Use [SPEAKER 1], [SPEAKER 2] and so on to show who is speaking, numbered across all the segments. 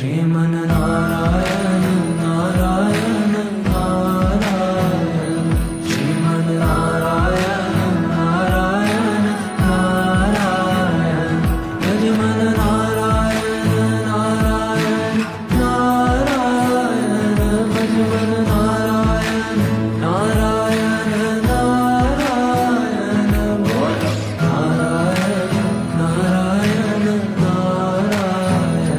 [SPEAKER 1] श्रीमन नारायण नारायण नारायण श्रीमन नारायण नारायण नारायण भजमन नारायण नारायण नारायण भजमन नारायण नारायण नारायण बोल नारायण नारायण नारायण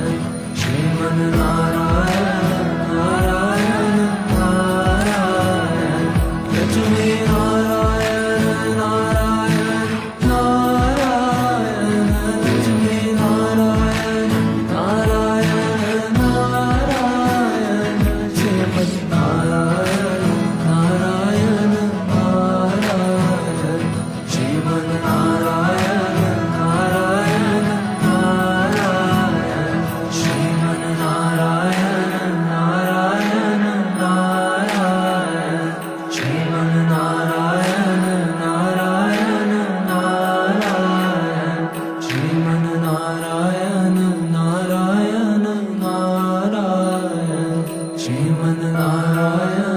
[SPEAKER 1] श्रीमन नारायण नारायण नारायण लक्ष्मी नारायण नारायण नारायण लक्ष्मी नारायण नारायण नारायण श्रीमन नारायण नारायण नारायण श्रीमन नारायण नारायण नारायण श्रीमन नारायण नारायण नारायण श्रीमन नारायण नारायण नारायण श्रीमन नारायण नारायण नारायण श्रीमन नारायण